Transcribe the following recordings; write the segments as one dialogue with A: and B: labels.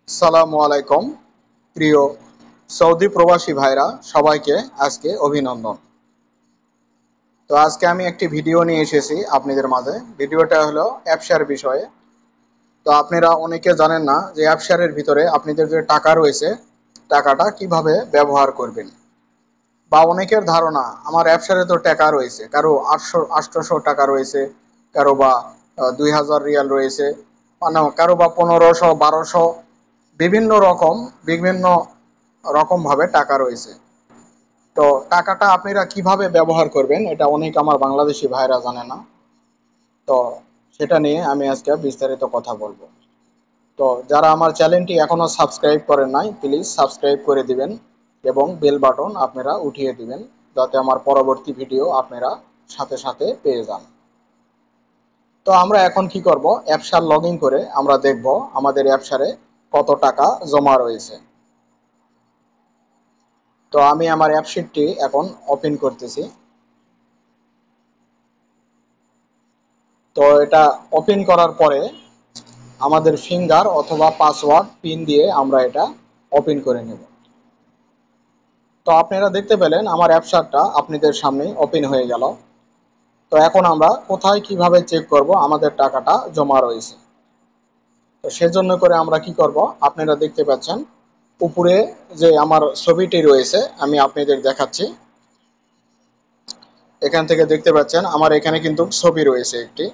A: আসসালামু আলাইকুম প্রিয় সৌদি প্রবাসী ভাইরা সবাইকে আজকে অভিনন্দন। তো আজকে আমি একটি ভিডিও নিয়ে এসেছি আপনাদের মাঝে। ভিডিওটা হলো অ্যাপশার বিষয়ে। তো আপনারা অনেকে জানেন না যে অ্যাপশারের ভিতরে আপনাদের যে টাকা রয়েছে টাকাটা কিভাবে ব্যবহার করবেন, বা অনেকের ধারণা আমার অ্যাপশারে তো টাকা রয়েছে, কারো 800 টাকা রয়েছে, কারো বা 2000 রিয়াল রয়েছে, মানে কারো বা 1500 1200 বিভিন্ন রকম বিভিন্ন রকমভাবে টাকা রয়েছে। তো টাকাটা আপনারা কিভাবে ব্যবহার করবেন এটা অনেক আমার বাংলাদেশি ভাইরা জানে না। তো সেটা নিয়ে আমি আজকে বিস্তারিত কথা বলবো। তো যারা আমার চ্যানেলটি এখনো সাবস্ক্রাইব করেন নাই প্লিজ সাবস্ক্রাইব করে দিবেন এবং বেল বাটন আপনারা উঠিয়ে দিবেন, যাতে আমার পরবর্তী ভিডিও আপনারা সাথে সাথে পেয়ে যান। তো আমরা এখন কি করব, অ্যাপসার লগ ইন করে আমরা দেখব আমাদের অ্যাপসারে কত টাকা জমা রয়েছে। তো আমি আমার অ্যাপশিটটি এখন ওপেন করতেছি। তো এটা ওপেন করার পরে আমাদের ফিঙ্গার অথবা পাসওয়ার্ড পিন দিয়ে আমরা এটা ওপেন করে নেব। তো আপনারা দেখতে পেলেন আমার অ্যাপসারটা আপনাদের সামনে ওপেন হয়ে গেল। তো এখন আমরা কোথায় কিভাবে চেক করব আমাদের টাকাটা জমা রয়েছে। তো সেজন্য করে আমরা কি করব, আপনারা দেখতে পাচ্ছেন উপরে যে আমার ছবিটি রয়েছে আমি আপনাদের দেখাচ্ছি। এখান থেকে দেখতে পাচ্ছেন আমার এখানে কিন্তু ছবি রয়েছে একটি।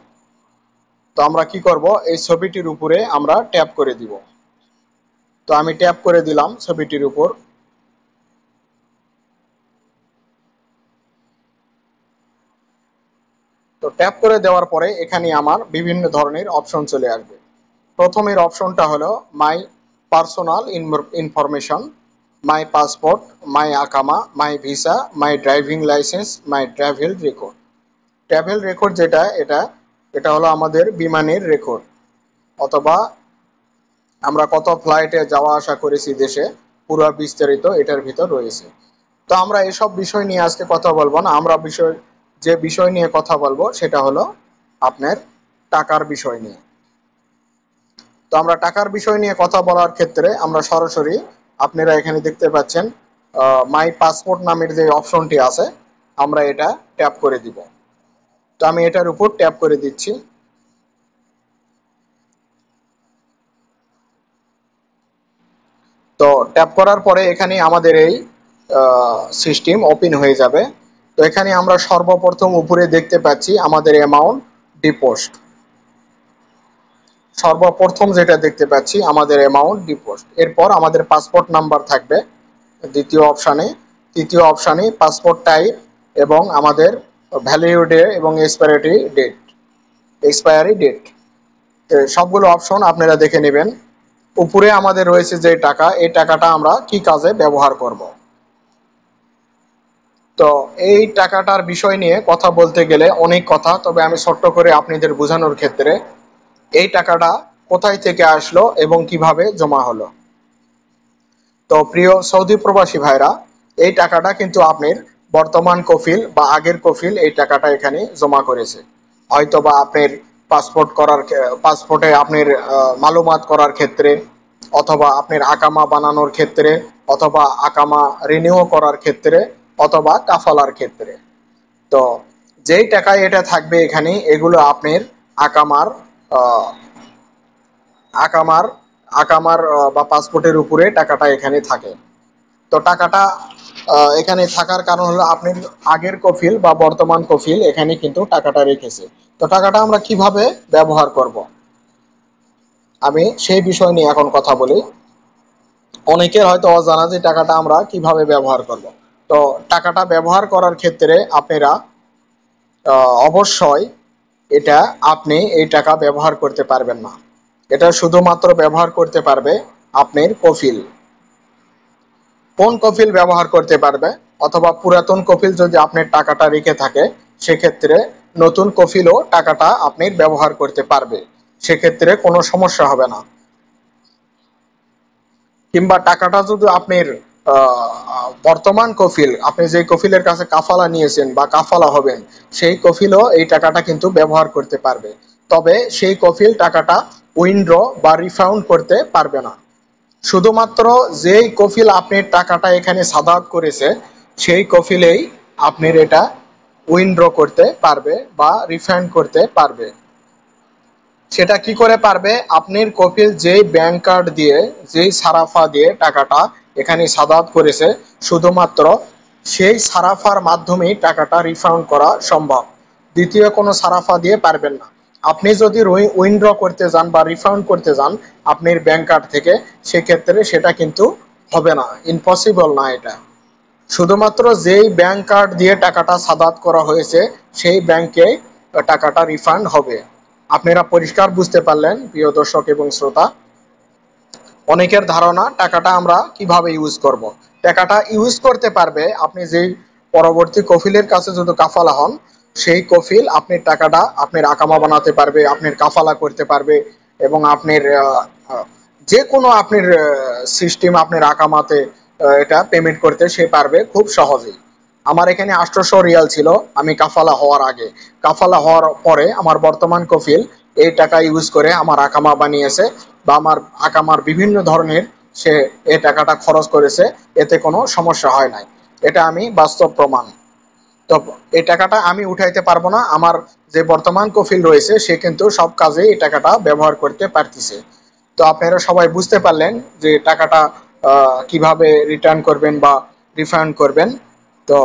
A: তো আমরা কি করব, এই ছবিটির উপরে আমরা ট্যাপ করে দিব। তো আমি ট্যাপ করে দিলাম ছবিটির উপর। তো ট্যাপ করে দেওয়ার পরে এখানে আমার বিভিন্ন ধরনের অপশন চলে আসবে। প্রথমের অপশনটা হলো my personal information, my passport, my আকামা, my visa, my driving licence, my travel record. Travel record যেটা এটা এটা হলো আমাদের বিমানের রেকর্ড, অথবা আমরা কত ফ্লাইটে যাওয়া আসা করেছি দেশে, পুরো বিস্তারিত এটার ভিতর রয়েছে। তো আমরা এসব বিষয় নিয়ে আজকে কথা বলবো না। আমরা যে বিষয় নিয়ে কথা বলবো সেটা হলো আপনার টাকার বিষয় নিয়ে। তো আমরা টাকার বিষয় নিয়ে কথা বলার ক্ষেত্রে আমরা সরাসরি আপনারা এখানে দেখতে পাচ্ছেন মাই পাসপোর্ট নামের যে অপশনটি আছে আমরা এটা ট্যাপ করে দিব। তো আমি এটার উপর ট্যাপ করে দিচ্ছি। তো ট্যাপ করার পরে এখানে আমাদের এই সিস্টেম ওপেন হয়ে যাবে। তো এখানে আমরা সর্বপ্রথম উপরে দেখতে পাচ্ছি আমাদের অ্যামাউন্ট ডিপোস্ট। সর্বপ্রথম যেটা দেখতে পাচ্ছি আমাদের অ্যামাউন্ট ডিপোস্ট, এরপর আমাদের পাসপোর্ট নাম্বার থাকবে দ্বিতীয় অপশানে, তৃতীয় অপশানে পাসপোর্ট টাইপ এবং আমাদের ভ্যালিড ডে এবং এক্সপায়ারি ডেট সবগুলো অপশন আপনারা দেখে নেবেন। উপরে আমাদের রয়েছে যে টাকা, এই টাকাটা আমরা কি কাজে ব্যবহার করব। তো এই টাকাটার বিষয় নিয়ে কথা বলতে গেলে অনেক কথা, তবে আমি ছোট্ট করে আপনাদের বোঝানোর ক্ষেত্রে এই টাকাটা কোথায় থেকে আসলো এবং কিভাবে জমা হলো। তো প্রিয় সৌদি প্রবাসী ভাইরা, এই টাকাটা কিন্তু আপনার বর্তমান কফিল বা আগের কফিল এই টাকাটা এখানে জমা করেছে। হয়তো বা আপনার পাসপোর্টে আপনার মালুমাত করার ক্ষেত্রে, অথবা আপনার আকামা বানানোর ক্ষেত্রে, অথবা আকামা রিনিউ করার ক্ষেত্রে, অথবা কাফালার ক্ষেত্রে। তো যেই টাকায় এটা থাকবে এখানে এগুলো আপনার আকামার আহ, আকামার আকামার বা পাসপোর্টের উপরে টাকাটা এখানে থাকে। তো টাকাটা এখানে থাকার কারণ হলো আপনি আগের কফিল বা বর্তমান কফিল এখানে কিন্তু টাকাটা রেখেছে। তো টাকাটা আমরা কিভাবে ব্যবহার করব, আমি সেই বিষয় নিয়ে এখন কথা বলি। অনেকের হয়তো অজানা যে টাকাটা আমরা কিভাবে ব্যবহার করব। তো টাকাটা ব্যবহার করার ক্ষেত্রে আপনারা অবশ্যই এটা আপনি এই টাকা ব্যবহার করতে পারবেন না। এটা শুধুমাত্র ব্যবহার করতে পারবে আপনার কফিল। কোন কফিল ব্যবহার করতে পারবে, অথবা পুরাতন কফিল যদি আপনার টাকাটা রেখে থাকে সেক্ষেত্রে নতুন কফিলও টাকাটা আপনি ব্যবহার করতে পারবে, সেক্ষেত্রে কোনো সমস্যা হবে না। কিংবা টাকাটা যদি আপনার বর্তমান কফিল, আপনি যে কফিলের কাছে কাফালা নিয়েছেন বা কাফালা হবেন সেই কফিলও এই টাকাটা কিন্তু ব্যবহার করতে পারবে, তবে সেই কফিল টাকাটা উইথড্র বা রিফাউন্ড করতে পারবে না। শুধুমাত্র যেই কফিল আপনি টাকাটা এখানে সাদাত করেছে সেই কফিলেই আপনার এটা উইথড্র করতে পারবে বা রিফান্ড করতে পারবে। সেটা কি করে পারবে? আপনার কফিল যেই ব্যাংক কার্ড দিয়ে, যেই সারাফা দিয়ে টাকাটা এখানে সাদাত করেছে, শুধুমাত্র সেই সারাফার মাধ্যমেই টাকাটা রিফান্ড করা সম্ভব। দ্বিতীয় কোনো সারাফা দিয়ে পারবেন না। আপনি যদি উইথড্র করতে যান বা রিফান্ড করতে যান আপনার ব্যাংক কার্ড থেকে, সেক্ষেত্রে সেটা কিন্তু হবে না, ইম্পসিবল না এটা। শুধুমাত্র যেই ব্যাংক কার্ড দিয়ে টাকাটা সাদাত করা হয়েছে সেই ব্যাংকে টাকাটা রিফান্ড হবে। আপনারা পরিষ্কার বুঝতে পারলেন প্রিয় দর্শক এবং শ্রোতা। অনেকের ধারণা টাকাটা আমরা কিভাবে ইউজ করব। টাকাটা ইউজ করতে পারবে আপনি যেই পরবর্তী কফিলের কাছে যদি কাফালা হন, সেই কফিল আপনার টাকাটা আপনার আকামা বানাতে পারবে, আপনার কাফালা করতে পারবে এবং আপনার যে কোনো আপনার সিস্টেম আপনার আকামাতে এটা পেমেন্ট করতে সে পারবে খুব সহজেই। আমার এখানে 800 রিয়াল ছিল আমি কাফালা হওয়ার আগে। কাফালা হওয়ার পরে আমার বর্তমান কফিল এই টাকা ইউজ করে আমার আকামা বানিয়েছে বা আমার আকামার বিভিন্ন ধরনের সে এই টাকাটা খরচ করেছে, এতে কোনো সমস্যা হয় নাই। এটা আমি বাস্তব প্রমাণ। তো এই টাকাটা আমি উঠাইতে পারবো না, আমার যে বর্তমান কফিল রয়েছে সে কিন্তু সব কাজে এই টাকাটা ব্যবহার করতে পারতেছে। তো আপনারা সবাই বুঝতে পারলেন যে টাকাটা কিভাবে রিটার্ন করবেন বা রিফান্ড করবেন। তো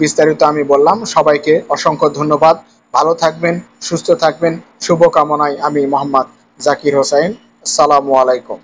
A: বিস্তারিত আমি বললাম। সবাইকে অসংখ্য ধন্যবাদ। ভালো থাকবেন, সুস্থ থাকবেন, শুভকামনায় আমি মোহাম্মদ জাকির হোসাইন। আসসালামু আলাইকুম।